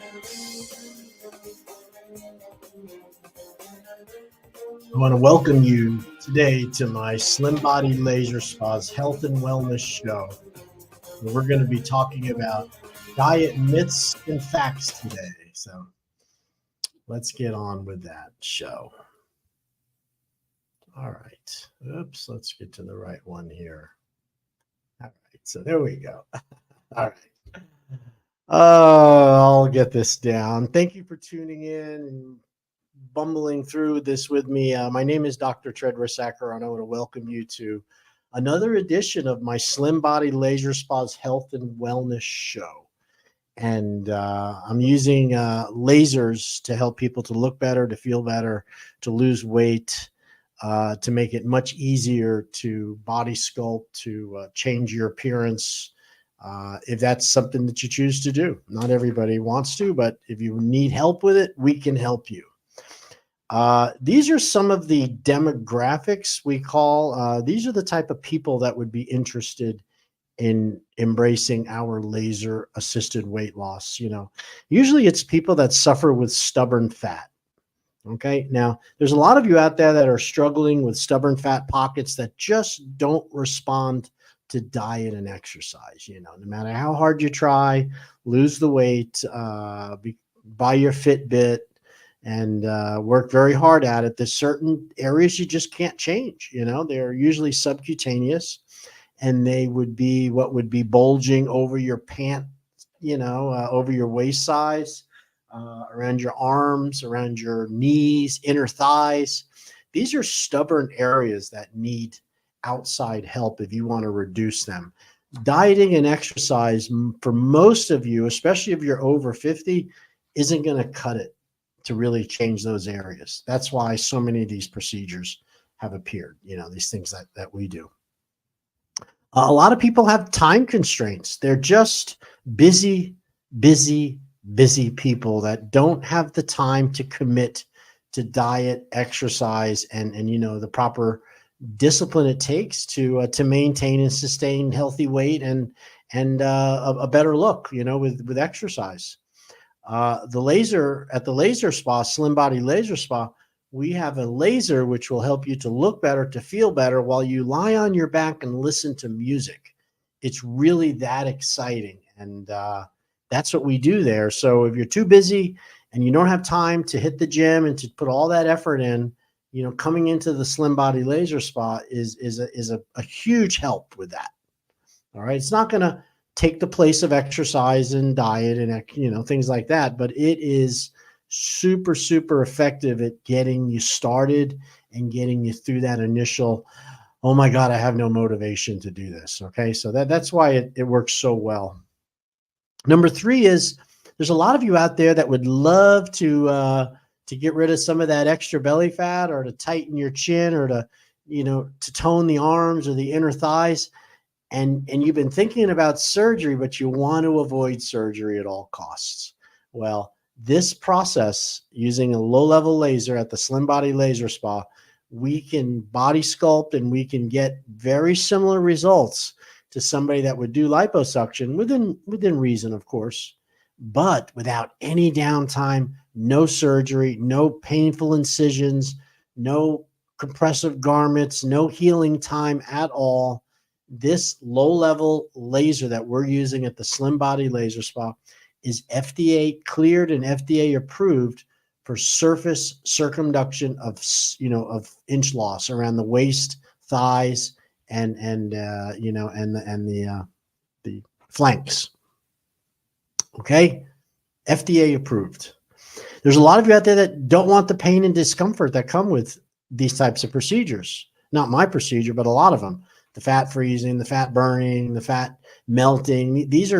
I want to welcome you today to my Slim Body Laser Spa's Health and Wellness Show. We're going to be talking about diet myths and facts today. So let's get on with that show. All right. Oops, let's get to the right one here. All right. So there we go. All right. I'll get this down. Thank you for tuning in and bumbling through this with me. My name is Dr. Tredra Sacker, and I want to welcome you to another edition of my Slim Body Laser Spa's Health and Wellness Show. And I'm using lasers to help people to look better, to feel better, to lose weight, to make it much easier to body sculpt, to change your appearance, if that's something that you choose to do. Not everybody wants to, but if you need help with it, we can help you. These are some of the demographics we call. These are the type of people that would be interested in embracing our laser assisted weight loss. Usually it's people that suffer with stubborn fat. Okay. Now there's a lot of you out there that are struggling with stubborn fat pockets that just don't respond to diet and exercise. No matter how hard you try, lose the weight, buy your Fitbit, and work very hard at it. There's certain areas you just can't change. They're usually subcutaneous, and they would be what would be bulging over your pant, over your waist size, around your arms, around your knees, inner thighs. These are stubborn areas that need outside help if you want to reduce them. Dieting and exercise, for most of you, especially if you're over 50, isn't going to cut it to really change those areas. That's why so many of these procedures have appeared, these things that we do. A lot of people have time constraints. They're just busy people that don't have the time to commit to diet, exercise, and the proper discipline it takes to maintain and sustain healthy weight and a better look, with exercise. At the laser spa, Slim Body Laser Spa, we have a laser which will help you to look better, to feel better while you lie on your back and listen to music. It's really that exciting. And that's what we do there. So if you're too busy and you don't have time to hit the gym and to put all that effort in, coming into the Slim Body Laser Spa is a huge help with that. All right. It's not going to take the place of exercise and diet and, things like that, but it is super, super effective at getting you started and getting you through that initial, oh my God, I have no motivation to do this. Okay. So that's why it works so well. Number 3 is there's a lot of you out there that would love to get rid of some of that extra belly fat, or to tighten your chin, or to tone the arms or the inner thighs. And you've been thinking about surgery, but you want to avoid surgery at all costs. Well, this process, using a low-level laser at the Slim Body Laser Spa, we can body sculpt and we can get very similar results to somebody that would do liposuction within reason, of course, but without any downtime, no surgery, no painful incisions, no compressive garments, no healing time at all. This low-level laser that we're using at the Slim Body Laser Spa is FDA cleared and FDA approved for surface circumduction of inch loss around the waist, thighs, and the flanks. Okay, FDA approved. There's a lot of you out there that don't want the pain and discomfort that come with these types of procedures. Not my procedure, but a lot of them. The fat freezing, the fat burning, the fat melting. These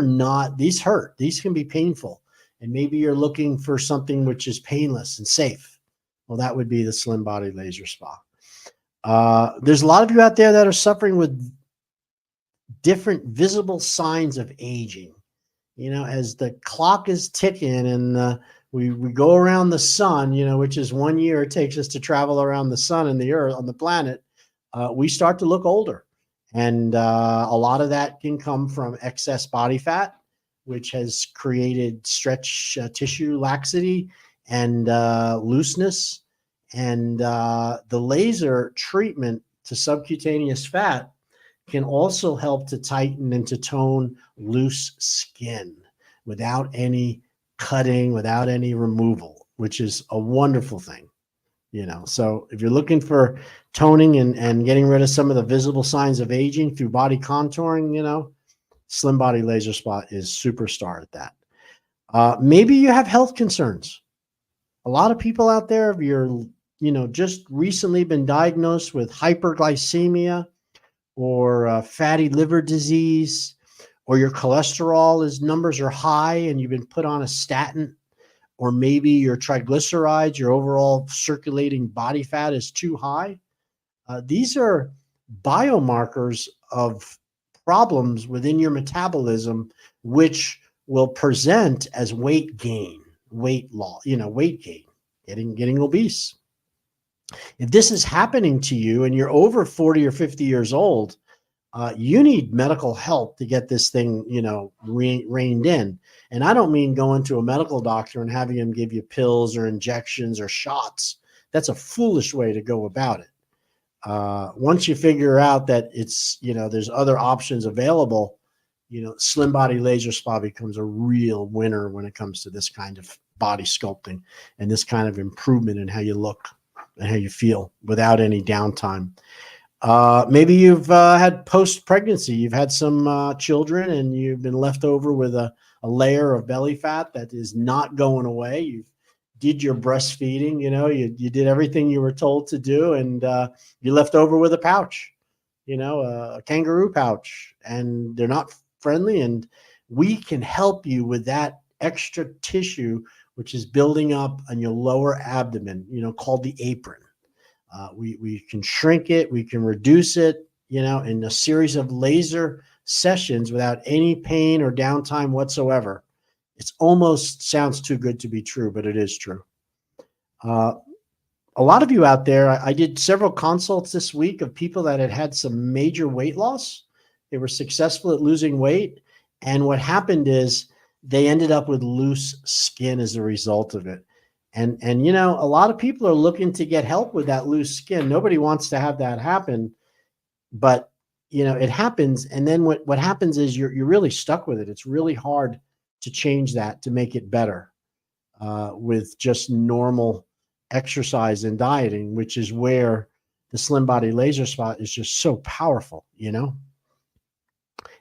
hurt. These can be painful. And maybe you're looking for something which is painless and safe. Well, that would be the Slim Body Laser Spa. There's a lot of you out there that are suffering with different visible signs of aging. As the clock is ticking and we go around the sun, which is 1 year it takes us to travel around the sun and the earth on the planet, we start to look older. And a lot of that can come from excess body fat. which has created stretch tissue laxity and looseness. And the laser treatment to subcutaneous fat can also help to tighten and to tone loose skin without any cutting, without any removal, which is a wonderful thing. So if you're looking for toning and getting rid of some of the visible signs of aging through body contouring, Slim Body Laser Spa is superstar at that. Maybe you have health concerns. A lot of people out there, if you're, just recently been diagnosed with hyperglycemia or fatty liver disease, or your cholesterol numbers are high and you've been put on a statin, or maybe your triglycerides, your overall circulating body fat is too high. These are biomarkers of problems within your metabolism, which will present as weight gain, weight loss, weight gain, getting obese. If this is happening to you and you're over 40 or 50 years old, you need medical help to get this thing, reined in. And I don't mean going to a medical doctor and having him give you pills or injections or shots. That's a foolish way to go about it. Once you figure out that it's, there's other options available, Slim Body Laser Spa becomes a real winner when it comes to this kind of body sculpting and this kind of improvement in how you look and how you feel without any downtime. Maybe you've had post-pregnancy, you've had some children and you've been left over with a layer of belly fat that is not going away. You did your breastfeeding, you did everything you were told to do, and you left over with a pouch, a kangaroo pouch, and they're not friendly. And we can help you with that extra tissue, which is building up on your lower abdomen, called the apron. We can shrink it, we can reduce it, in a series of laser sessions without any pain or downtime whatsoever. It's almost sounds too good to be true, but it is true. A lot of you out there, I did several consults this week of people that had some major weight loss. They were successful at losing weight. And what happened is they ended up with loose skin as a result of it. And a lot of people are looking to get help with that loose skin. Nobody wants to have that happen, but it happens. And then what happens is you're really stuck with it. It's really hard to change that, to make it better with just normal exercise and dieting, which is where the Slim Body Laser Spa is just so powerful,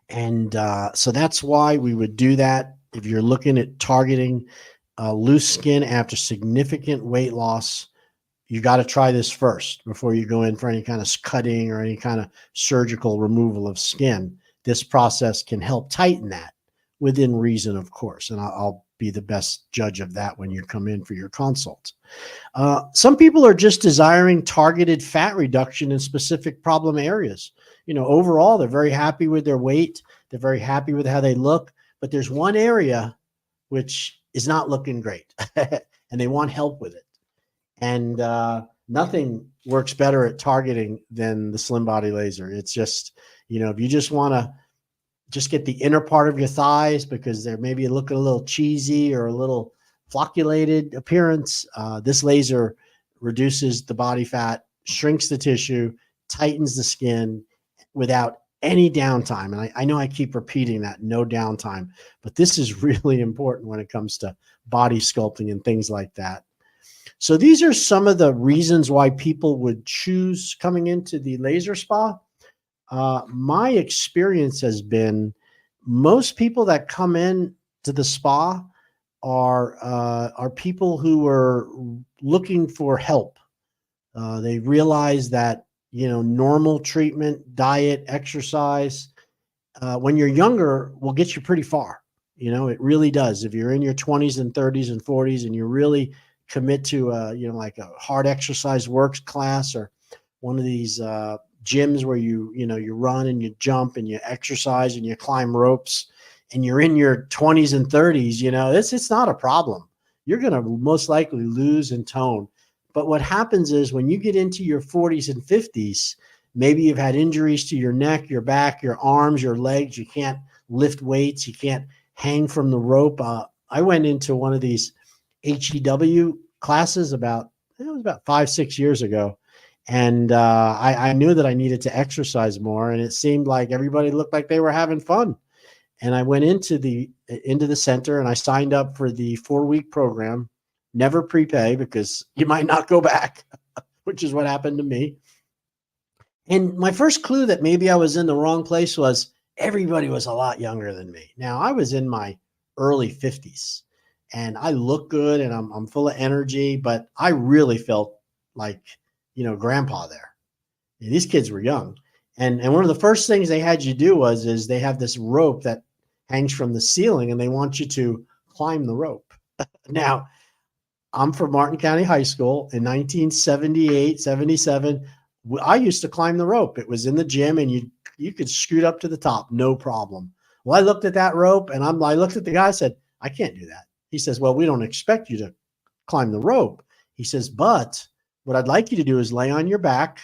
And so that's why we would do that. If you're looking at targeting loose skin after significant weight loss, you got to try this first before you go in for any kind of cutting or any kind of surgical removal of skin. This process can help tighten that within reason, of course. And I'll be the best judge of that when you come in for your consult. Some people are just desiring targeted fat reduction in specific problem areas. Overall, they're very happy with their weight. They're very happy with how they look. But there's one area which is not looking great and they want help with it. And nothing works better at targeting than the Slim Body Laser. It's just, if you just want to just get the inner part of your thighs because they're maybe looking a little cheesy or a little flocculated appearance, this laser reduces the body fat, shrinks the tissue, tightens the skin without any downtime. And I know I keep repeating that, no downtime, but this is really important when it comes to body sculpting and things like that. So these are some of the reasons why people would choose coming into the laser spa. My experience has been most people that come in to the spa are people who are looking for help. They realize that, normal treatment, diet, exercise, when you're younger will get you pretty far. It really does. If you're in your 20s and 30s and 40s and you really commit to like a hard exercise works class or one of these gyms where you run and you jump and you exercise and you climb ropes and you're in your 20s and 30s, it's not a problem. You're going to most likely lose in tone. But what happens is when you get into your 40s and 50s, maybe you've had injuries to your neck, your back, your arms, your legs. You can't lift weights. You can't hang from the rope. I went into one of these HEW classes it was about 5-6 years ago. And I knew that I needed to exercise more, and it seemed like everybody looked like they were having fun. And I went into the center, and I signed up for the 4-week program. Never prepay, because you might not go back, which is what happened to me. And my first clue that maybe I was in the wrong place was everybody was a lot younger than me. Now, I was in my early 50s, and I look good, and I'm full of energy, but I really felt like, grandpa there. And these kids were young. And one of the first things they had you do is they have this rope that hangs from the ceiling, and they want you to climb the rope. Now, I'm from Martin County High School in 1978, 77. I used to climb the rope. It was in the gym, and you could scoot up to the top, no problem. Well, I looked at that rope, and I looked at the guy, said, I can't do that. He says, well, we don't expect you to climb the rope. He says, but what I'd like you to do is lay on your back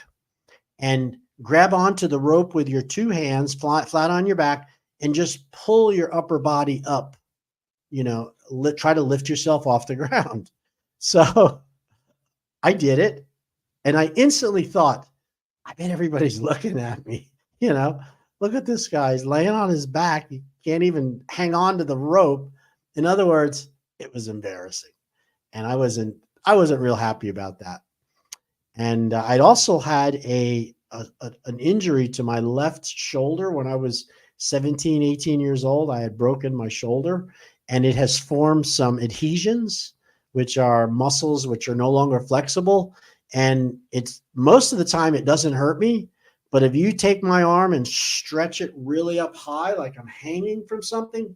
and grab onto the rope with your 2 hands, flat on your back, and just pull your upper body up, try to lift yourself off the ground. So I did it, and I instantly thought, I bet everybody's looking at me. Look at this guy. He's laying on his back. He can't even hang on to the rope. In other words, it was embarrassing. And I wasn't real happy about that. And I'd also had an injury to my left shoulder when I was 17, 18 years old. I had broken my shoulder, and it has formed some adhesions, which are muscles which are no longer flexible. And it's most of the time it doesn't hurt me. But if you take my arm and stretch it really up high, like I'm hanging from something,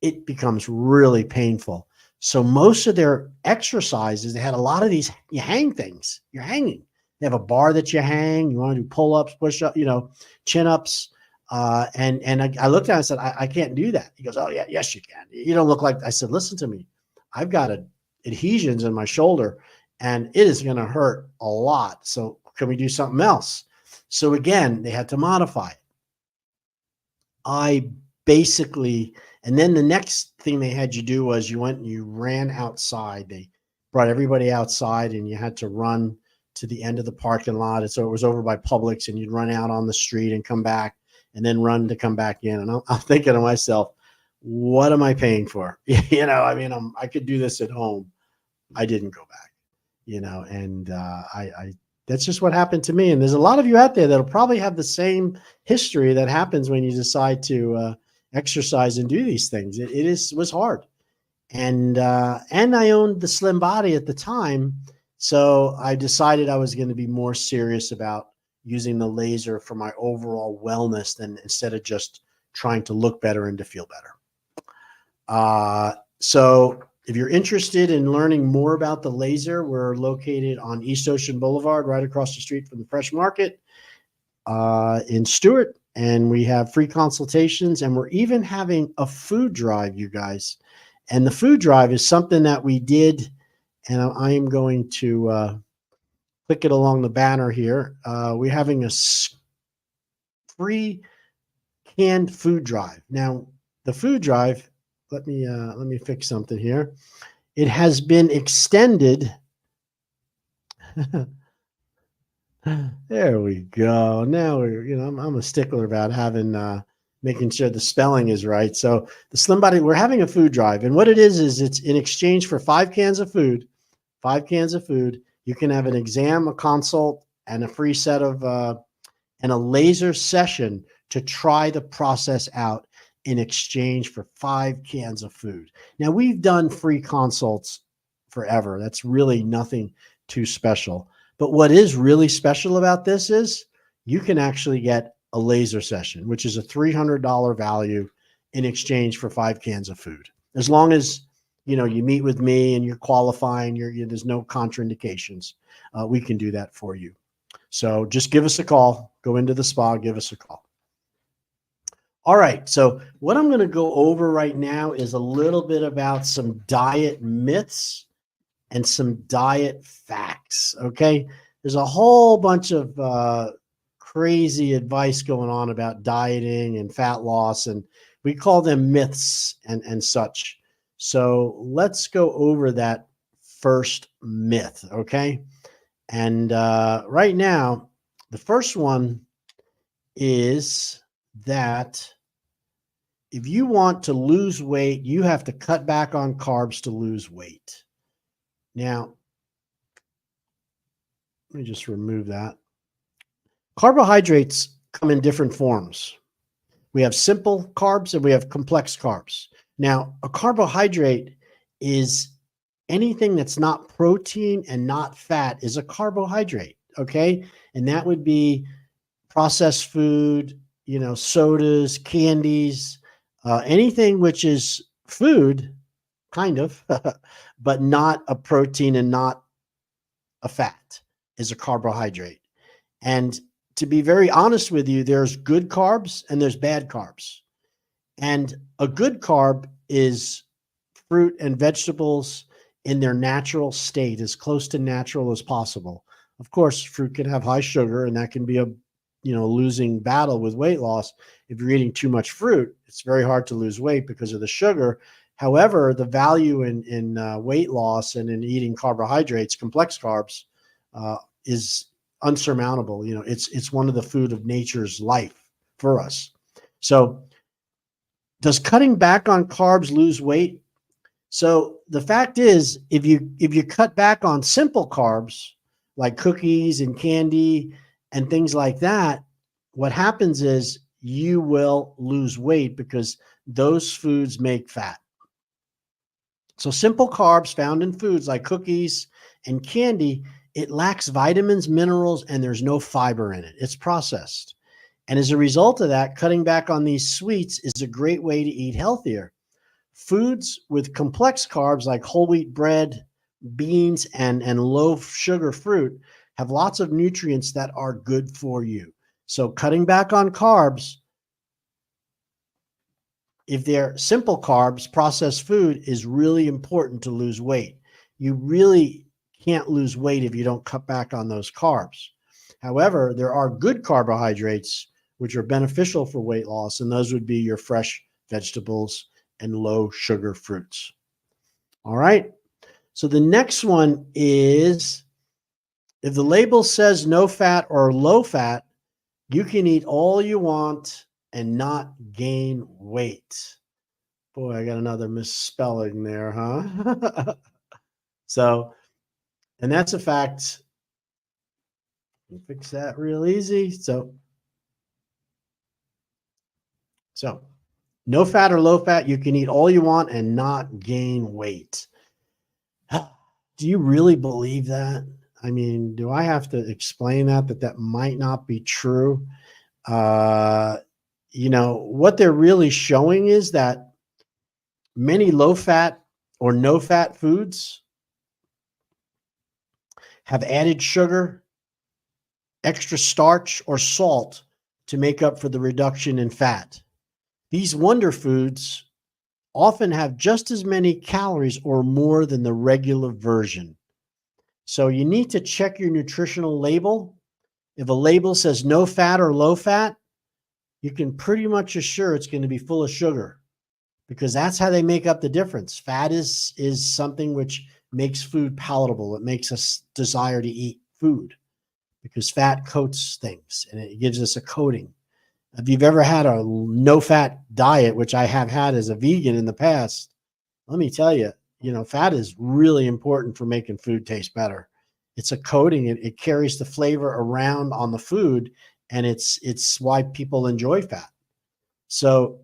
it becomes really painful. So most of their exercises, they had a lot of these, you hang things, you're hanging. They have a bar that you hang, you want to do pull-ups, push-ups, chin-ups. And I looked at him and said, I can't do that. He goes, oh yeah, yes, you can. You don't look like, I said, listen to me. I've got adhesions in my shoulder, and it is going to hurt a lot. So can we do something else? So again, they had to modify it. And then the next thing they had you do was you went and you ran outside. They brought everybody outside, and you had to run to the end of the parking lot. And so it was over by Publix, and you'd run out on the street and come back, and then run to come back in. And I'm thinking to myself, what am I paying for? I could do this at home. I didn't go back, and that's just what happened to me. And there's a lot of you out there that'll probably have the same history that happens when you decide to exercise and do these things. It was hard. And I owned the Slim Body at the time. So I decided I was going to be more serious about using the laser for my overall wellness instead of just trying to look better and to feel better. So if you're interested in learning more about the laser, we're located on East Ocean Boulevard, right across the street from the Fresh Market in Stewart. And we have free consultations, and we're even having a food drive, you guys. And the food drive is something that we did, and I am going to click it along the banner here. We're having a free canned food drive. Now, the food drive, let me fix something here. It has been extended. There we go. Now I'm a stickler about making sure the spelling is right. So the Slim Body, we're having a food drive, and what it is it's in exchange for 5 cans of food. 5 cans of food. You can have an exam, a consult, and a free set of and a laser session to try the process out in exchange for 5 cans of food. Now, we've done free consults forever. That's really nothing too special. But what is really special about this is you can actually get a laser session, which is a $300 value in exchange for 5 cans of food. As long as you meet with me and you're qualifying, there's no contraindications. We can do that for you. So just give us a call. Go into the spa, give us a call. All right. So what I'm going to go over right now is a little bit about some diet myths and some diet facts. Okay. There's a whole bunch of crazy advice going on about dieting and fat loss. And We call them myths and such. So let's go over that first myth, okay? And right now, the first one is that if you want to lose weight, you have to cut back on carbs to lose weight. Now, let me just remove that. Carbohydrates come in different forms. We have simple carbs and we have complex carbs. Now, a carbohydrate is anything that's not protein and not fat is a carbohydrate, okay? And that would be processed food, sodas, candies, anything which is food, kind of, but not a protein and not a fat is a carbohydrate. And to be very honest with you, there's good carbs and there's bad carbs. And a good carb is fruit and vegetables in their natural state, as close to natural as possible. Of course, fruit can have high sugar, and that can be a losing battle with weight loss. If you're eating too much fruit, it's very hard to lose weight because of the sugar. However, the value in weight loss and in eating carbohydrates, complex carbs, is unsurmountable. It's one of the food of nature's life for us. So does cutting back on carbs lose weight? So the fact is, if you cut back on simple carbs like cookies and candy and things like that, what happens is you will lose weight because those foods make fat. So simple carbs found in foods like cookies and candy, it lacks vitamins, minerals, and there's no fiber in it. It's processed. And as a result of that, cutting back on these sweets is a great way to eat healthier. Foods with complex carbs like whole wheat bread, beans, and low sugar fruit have lots of nutrients that are good for you. So cutting back on carbs, if they're simple carbs, processed food is really important to lose weight. You really can't lose weight if you don't cut back on those carbs. However, there are good carbohydrates which are beneficial for weight loss, and those would be your fresh vegetables and low sugar fruits. All right. So the next one is, if the label says no fat or low fat, you can eat all you want and not gain weight. Boy, I got another misspelling there, huh? So, and that's a fact. We'll fix that real easy. So no fat or low fat, you can eat all you want and not gain weight. Do you really believe that? I mean, do I have to explain that might not be true? What they're really showing is that many low fat or no fat foods have added sugar, extra starch, or salt to make up for the reduction in fat. These wonder foods often have just as many calories or more than the regular version. So you need to check your nutritional label. If a label says no fat or low fat, you can pretty much assure it's going to be full of sugar, because that's how they make up the difference. Fat is something which makes food palatable. It makes us desire to eat food because fat coats things and it gives us a coating. If you've ever had a no-fat diet, which I have had as a vegan in the past, let me tell you, fat is really important for making food taste better. It's a coating. It carries the flavor around on the food, and it's why people enjoy fat. So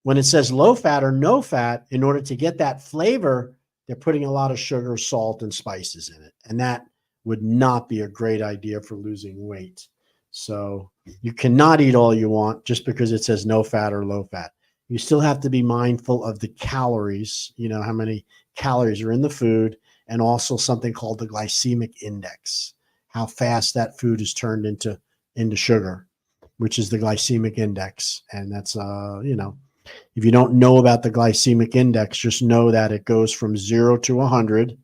when it says low fat or no fat, in order to get that flavor, they're putting a lot of sugar, salt, and spices in it. And that would not be a great idea for losing weight. So you cannot eat all you want just because it says no fat or low fat. You still have to be mindful of the calories, how many calories are in the food, and also something called the glycemic index, how fast that food is turned into sugar, which is the glycemic index. And that's, if you don't know about the glycemic index, just know that it goes from 0 to 100.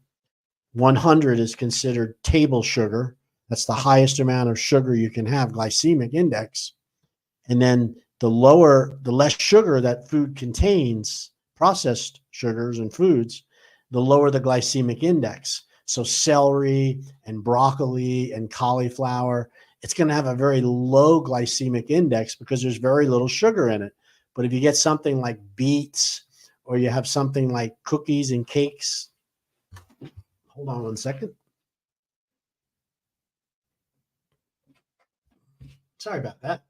100 is considered table sugar. That's the highest amount of sugar you can have, glycemic index. And then the less sugar that food contains, processed sugars and foods, the lower the glycemic index. So celery and broccoli and cauliflower, it's going to have a very low glycemic index because there's very little sugar in it. But if you get something like beets, or you have something like cookies and cakes, hold on one second. Sorry about that.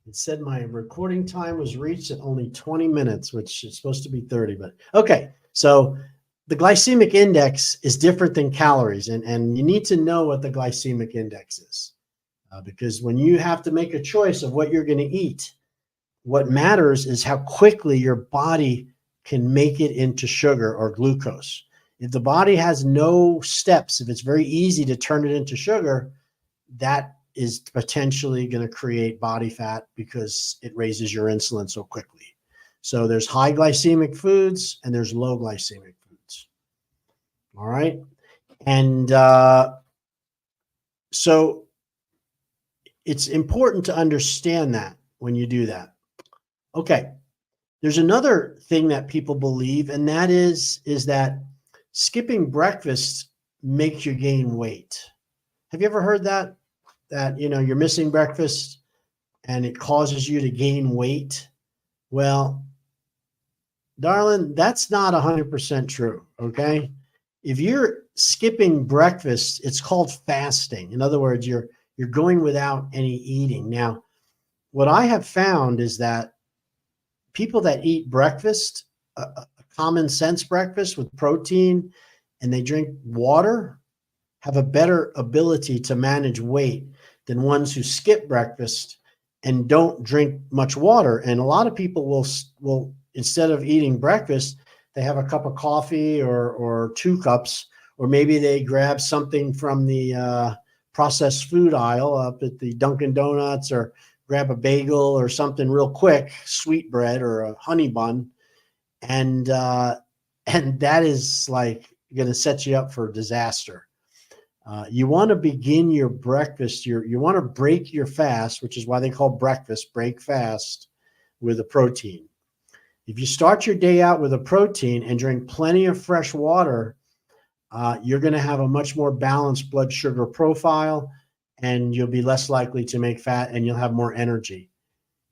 It said my recording time was reached at only 20 minutes, which is supposed to be 30, but okay. So the glycemic index is different than calories, and you need to know what the glycemic index is, because when you have to make a choice of what you're going to eat, what matters is how quickly your body can make it into sugar or glucose. If the body has no steps, if it's very easy to turn it into sugar, that is potentially going to create body fat because it raises your insulin so quickly. So there's high glycemic foods and there's low glycemic foods. All right. And so it's important to understand that when you do that. Okay. There's another thing that people believe, and that is that skipping breakfast makes you gain weight. Have you ever heard that? That, you're missing breakfast and it causes you to gain weight? Well, darling, that's not 100% true, okay? If you're skipping breakfast, it's called fasting. In other words, you're going without any eating. Now, what I have found is that people that eat breakfast, a common sense breakfast with protein, and they drink water, have a better ability to manage weight than ones who skip breakfast and don't drink much water. And a lot of people will instead of eating breakfast, they have a cup of coffee or 2 cups, or maybe they grab something from the processed food aisle up at the Dunkin' Donuts, or grab a bagel or something real quick, sweet bread or a honey bun, and that is like going to set you up for disaster. You want to begin your breakfast, you want to break your fast, which is why they call breakfast, break fast, with a protein. If you start your day out with a protein and drink plenty of fresh water, you're going to have a much more balanced blood sugar profile, and you'll be less likely to make fat, and you'll have more energy.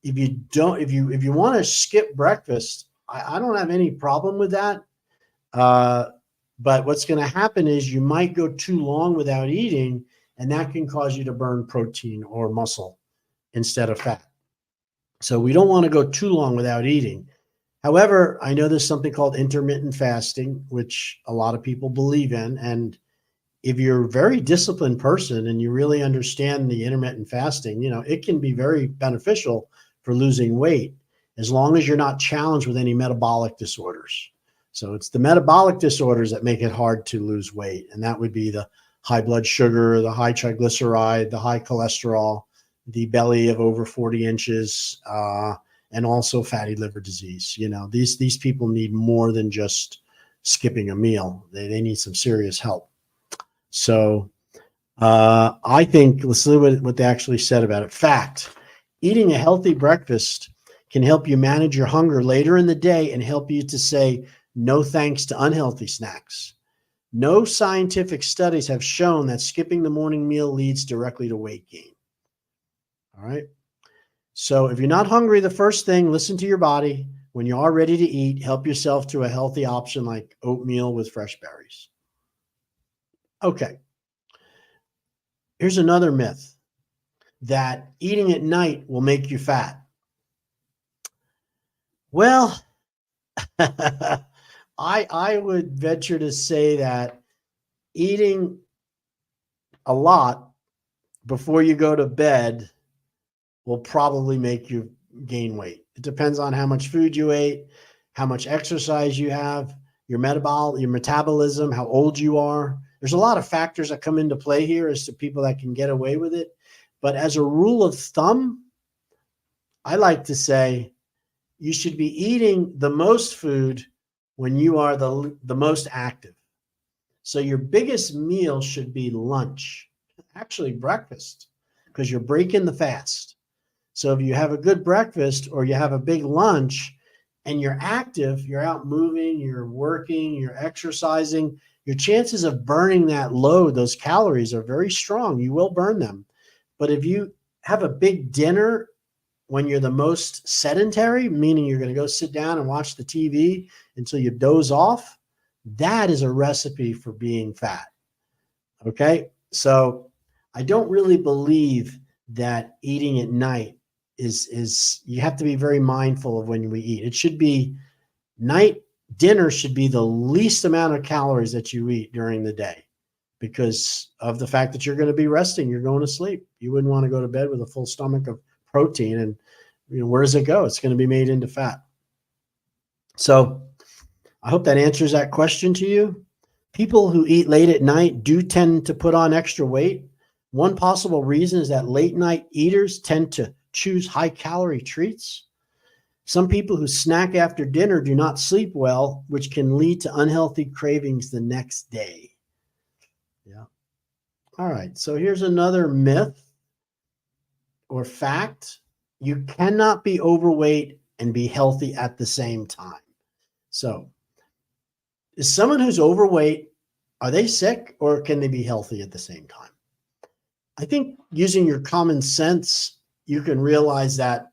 If you want to skip breakfast, I don't have any problem with that. But what's going to happen is you might go too long without eating, and that can cause you to burn protein or muscle instead of fat. So we don't want to go too long without eating. However, I know there's something called intermittent fasting, which a lot of people believe in. And if you're a very disciplined person and you really understand the intermittent fasting, it can be very beneficial for losing weight, as long as you're not challenged with any metabolic disorders. So it's the metabolic disorders that make it hard to lose weight. And that would be the high blood sugar, the high triglyceride, the high cholesterol, the belly of over 40 inches, and also fatty liver disease. These people need more than just skipping a meal. They need some serious help. So I think, let's look at what they actually said about it. Fact: eating a healthy breakfast can help you manage your hunger later in the day and help you to say no thanks to unhealthy snacks. No scientific studies have shown that skipping the morning meal leads directly to weight gain. All right. So if you're not hungry the first thing, listen to your body. When you are ready to eat, help yourself to a healthy option like oatmeal with fresh berries. Okay. Here's another myth, that eating at night will make you fat. Well, I would venture to say that eating a lot before you go to bed will probably make you gain weight. It depends on how much food you ate, how much exercise you have, your metabolism, how old you are. There's a lot of factors that come into play here as to people that can get away with it. But as a rule of thumb, I like to say you should be eating the most food when you are the most active. So your biggest meal should be lunch, actually breakfast, because you're breaking the fast. So if you have a good breakfast or you have a big lunch and you're active, you're out moving, you're working, you're exercising, your chances of burning that load, those calories, are very strong. You will burn them. But if you have a big dinner when you're the most sedentary, meaning you're going to go sit down and watch the TV until you doze off, that is a recipe for being fat. Okay. So I don't really believe that eating at night is you have to be very mindful of when we eat. It should be night dinner should be the least amount of calories that you eat during the day because of the fact that you're going to be resting, you're going to sleep. You wouldn't want to go to bed with a full stomach of protein, and where does it go? It's going to be made into fat. So I hope that answers that question to you. People who eat late at night do tend to put on extra weight. One possible reason is that late night eaters tend to choose high calorie treats. Some people who snack after dinner do not sleep well, which can lead to unhealthy cravings the next day. Yeah. All right. So here's another myth or fact. You cannot be overweight and be healthy at the same time. So is someone who's overweight, are they sick or can they be healthy at the same time? I think using your common sense, you can realize that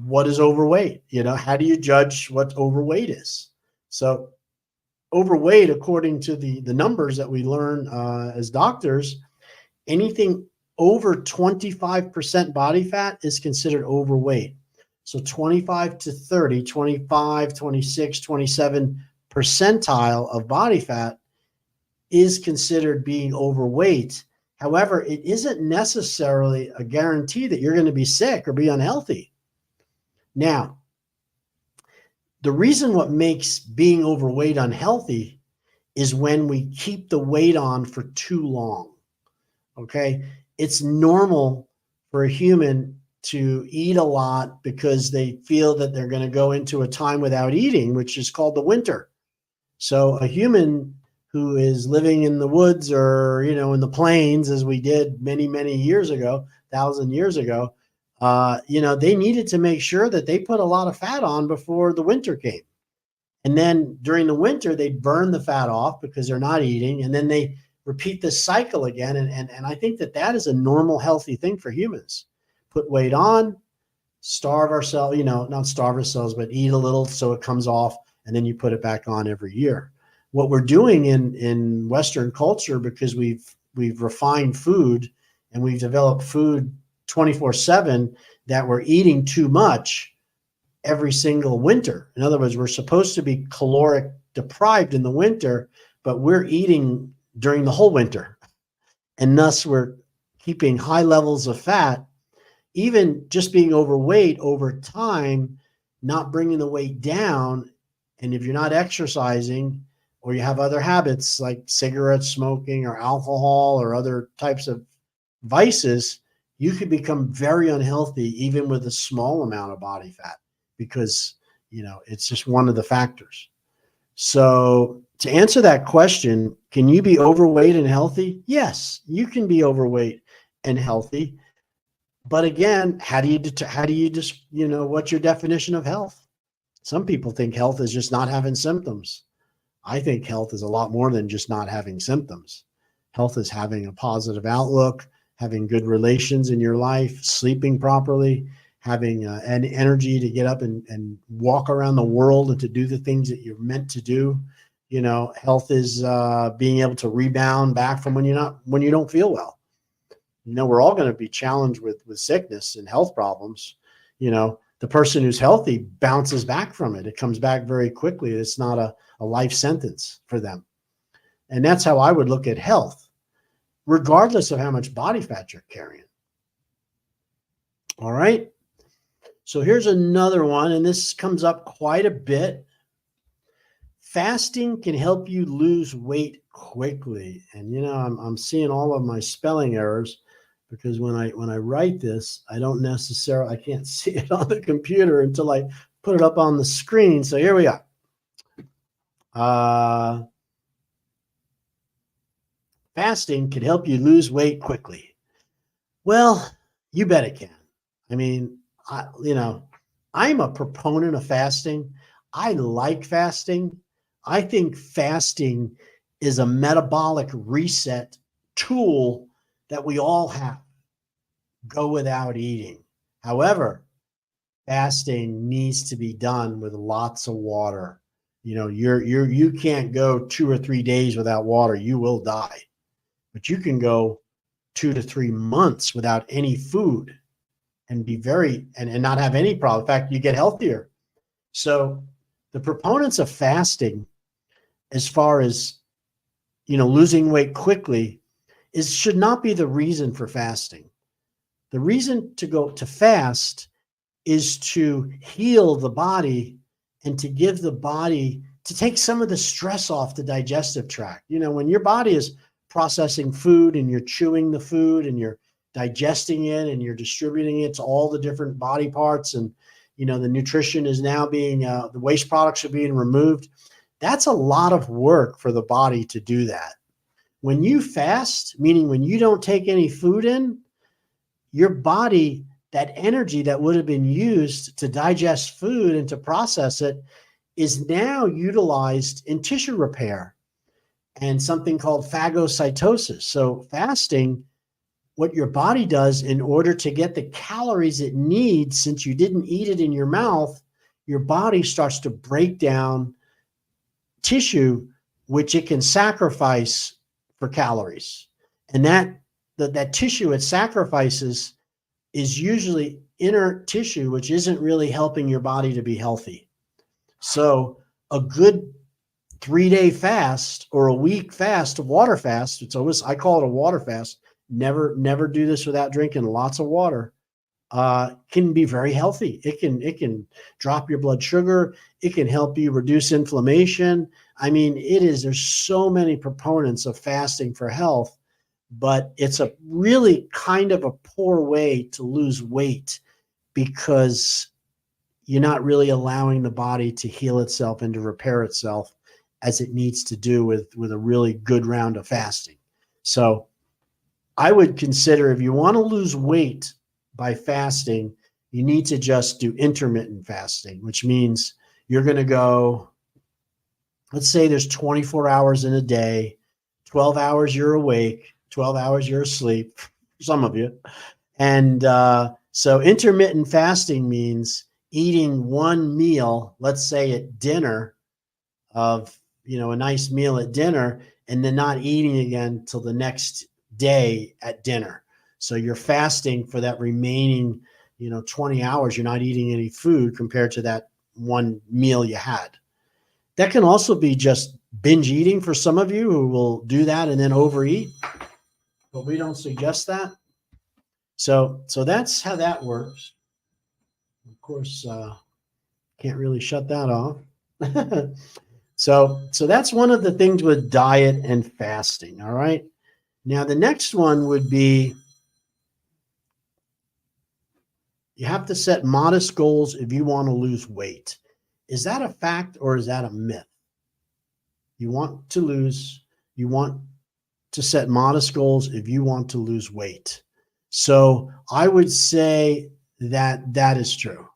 what is overweight? How do you judge what overweight is? So overweight, according to the numbers that we learn as doctors, anything over 25% body fat is considered overweight. So 25 to 30, 25, 26, 27 percentile of body fat is considered being overweight. However, it isn't necessarily a guarantee that you're going to be sick or be unhealthy. Now, the reason what makes being overweight unhealthy is when we keep the weight on for too long. Okay. It's normal for a human to eat a lot because they feel that they're going to go into a time without eating, which is called the winter. So a human who is living in the woods or, in the plains, as we did many, many years ago, 1,000 years ago, they needed to make sure that they put a lot of fat on before the winter came. And then during the winter, they burn the fat off because they're not eating. And then they repeat this cycle again. And I think that is a normal, healthy thing for humans. Put weight on, starve ourselves, not starve ourselves, but eat a little so it comes off. And then you put it back on every year. What we're doing in Western culture, because we've refined food and we've developed food 24/7, that we're eating too much every single winter. In other words, we're supposed to be caloric deprived in the winter, but we're eating during the whole winter. And thus we're keeping high levels of fat, even just being overweight over time, not bringing the weight down. And if you're not exercising or you have other habits like cigarette smoking or alcohol or other types of vices, you could become very unhealthy even with a small amount of body fat because, it's just one of the factors. So to answer that question, can you be overweight and healthy? Yes, you can be overweight and healthy. But again, how do you just, what's your definition of health? Some people think health is just not having symptoms. I think health is a lot more than just not having symptoms. Health is having a positive outlook, having good relations in your life, sleeping properly, having an energy to get up and walk around the world and to do the things that you're meant to do. Health is being able to rebound back from when you don't feel well. We're all going to be challenged with sickness and health problems. The person who's healthy bounces back from it. It comes back very quickly. It's not a life sentence for them. And that's how I would look at health, regardless of how much body fat you're carrying. All right. So here's another one, and this comes up quite a bit. Fasting can help you lose weight quickly. And, I'm seeing all of my spelling errors because when I write this, I can't see it on the computer until I put it up on the screen. So here we are. Fasting can help you lose weight quickly. Well, you bet it can. I mean, I'm a proponent of fasting. I like fasting. I think fasting is a metabolic reset tool that we all have. Go without eating. However, fasting needs to be done with lots of water. You can't go 2 or 3 days without water. You will die. But you can go 2 to 3 months without any food and be and not have any problem. In fact, you get healthier. So the proponents of fasting, as far as losing weight quickly, should not be the reason for fasting. The reason to go to fast is to heal the body and to give the body to take some of the stress off the digestive tract. When your body is processing food and you're chewing the food and you're digesting it and you're distributing it to all the different body parts, and the nutrition is now being the waste products are being removed. That's a lot of work for the body to do that. When you fast, meaning when you don't take any food in, your body, that energy that would have been used to digest food and to process it, is now utilized in tissue repair and something called phagocytosis. So fasting, what your body does in order to get the calories it needs, since you didn't eat it in your mouth, your body starts to break down tissue, which it can sacrifice for calories. And that tissue it sacrifices is usually inert tissue, which isn't really helping your body to be healthy. So a good 3-day fast or a week fast, a water fast, I call it a water fast. Never do this without drinking lots of water. Can be very healthy. It can drop your blood sugar. It can help you reduce inflammation. I mean, there's so many proponents of fasting for health, but it's a really kind of a poor way to lose weight, because you're not really allowing the body to heal itself and to repair itself as it needs to do with a really good round of fasting. So I would consider, if you want to lose weight by fasting, you need to just do intermittent fasting, which means you're going to go, let's say there's 24 hours in a day, 12 hours you're awake, 12 hours you're asleep, some of you. And so intermittent fasting means eating one meal, let's say at dinner, of a nice meal at dinner, and then not eating again till the next day at dinner. So you're fasting for that remaining 20 hours. You're not eating any food compared to that one meal you had. That can also be just binge eating for some of you who will do that and then overeat, but we don't suggest that. So that's how that works. Of course, can't really shut that off. So that's one of the things with diet and fasting. All right. Now, the next one would be, you have to set modest goals if you want to lose weight. Is that a fact or is that a myth? You want to set modest goals if you want to lose weight. So I would say that is true.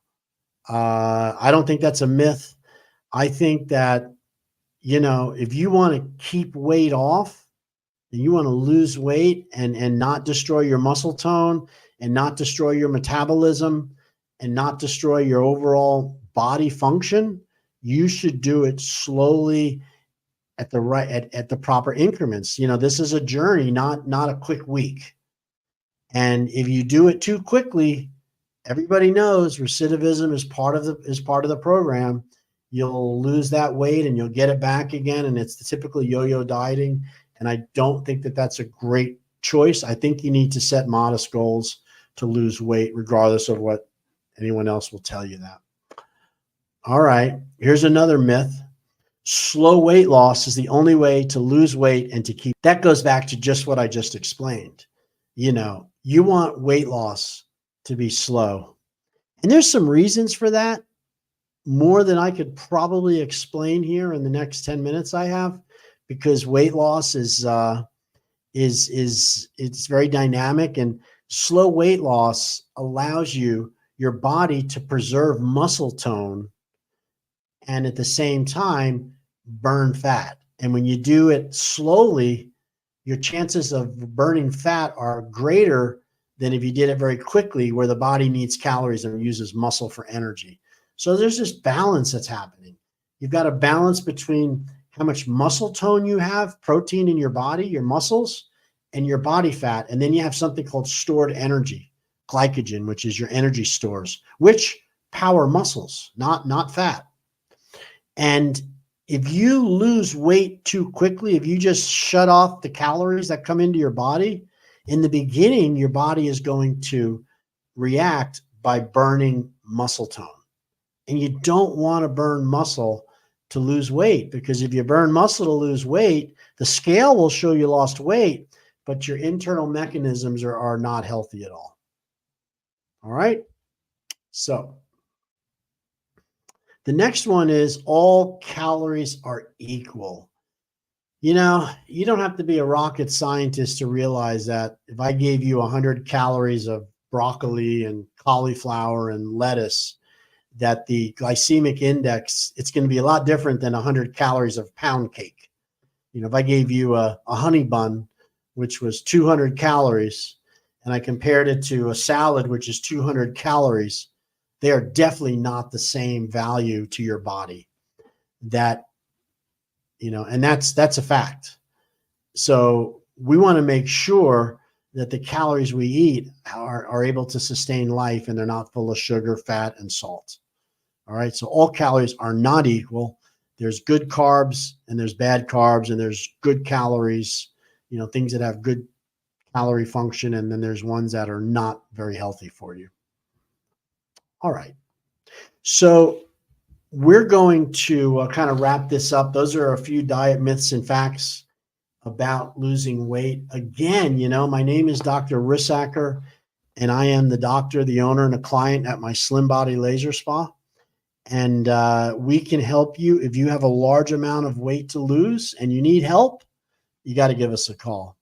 I don't think that's a myth. I think that, if you want to keep weight off, and you want to lose weight and not destroy your muscle tone and not destroy your metabolism and not destroy your overall body function, you should do it slowly at the proper increments. This is a journey, not a quick week. And if you do it too quickly, everybody knows recidivism is part of the program. You'll lose that weight and you'll get it back again. And it's the typical yo-yo dieting. And I don't think that that's a great choice. I think you need to set modest goals to lose weight, regardless of what anyone else will tell you that. All right, here's another myth. Slow weight loss is the only way to lose weight and to keep. That goes back to just what I just explained. You want weight loss to be slow. And there's some reasons for that, more than I could probably explain here in the next 10 minutes I have. Because weight loss is it's very dynamic, and Slow weight loss allows your body to preserve muscle tone and at the same time burn fat. And when you do it slowly, your chances of burning fat are greater than if you did it very quickly, where the body needs calories and uses muscle for energy. So there's this balance that's happening. You've got a balance between how much muscle tone you have, protein in your body, your muscles, and your body fat. And then you have something called stored energy, glycogen, which is your energy stores, which power muscles, not fat. And if you lose weight too quickly, if you just shut off the calories that come into your body, in the beginning, your body is going to react by burning muscle tone. And you don't want to burn muscle to lose weight, because if you burn muscle to lose weight, the scale will show you lost weight, but your internal mechanisms are not healthy at all. All right. So the next one is all calories are equal. You know, you don't have to be a rocket scientist to realize that if I gave you 100 calories of broccoli and cauliflower and lettuce, that the glycemic index, it's going to be a lot different than 100 calories of pound cake. You know, if I gave you a honey bun, which was 200 calories, and I compared it to a salad, which is 200 calories, they are definitely not the same value to your body. That, you know, and that's a fact. So we want to make sure that the calories we eat are able to sustain life, and they're not full of sugar, fat, and salt. All right. So all calories are not equal. There's good carbs and there's bad carbs, and there's good calories, you know, things that have good calorie function. And then there's ones that are not very healthy for you. All right. So we're going to kind of wrap this up. Those are a few diet myths and facts about losing weight. Again, you know, my name is Dr. Rissacker, and I am the doctor, the owner, and a client at my Slim Body Laser Spa. And we can help you. If you have a large amount of weight to lose and you need help, you got to give us a call.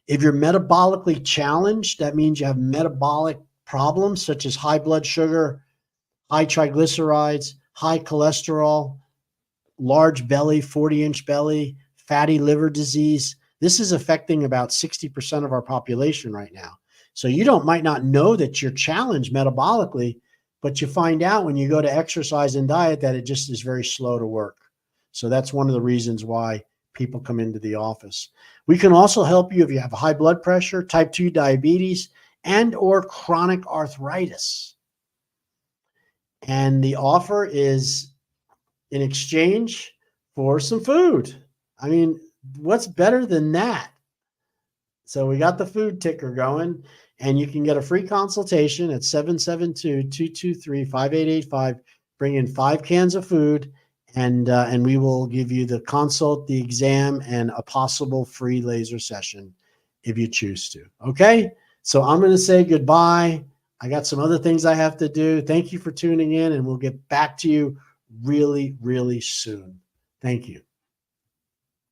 If you're metabolically challenged, that means you have metabolic problems such as high blood sugar, high triglycerides, high cholesterol, large belly, 40-inch belly, fatty liver disease. This is affecting about 60% of our population right now. So you might not know that you're challenged metabolically, but you find out when you go to exercise and diet that it just is very slow to work. So that's one of the reasons why people come into the office. We can also help you if you have high blood pressure, type 2 diabetes, and or chronic arthritis. And the offer is in exchange for some food. I mean, what's better than that? So we got the food ticker going, and you can get a free consultation at 772-223-5885. Bring in 5 cans of food, and we will give you the consult, the exam, and a possible free laser session if you choose to. Okay? So I'm going to say goodbye. I got some other things I have to do. Thank you for tuning in, and we'll get back to you really, really soon. Thank you.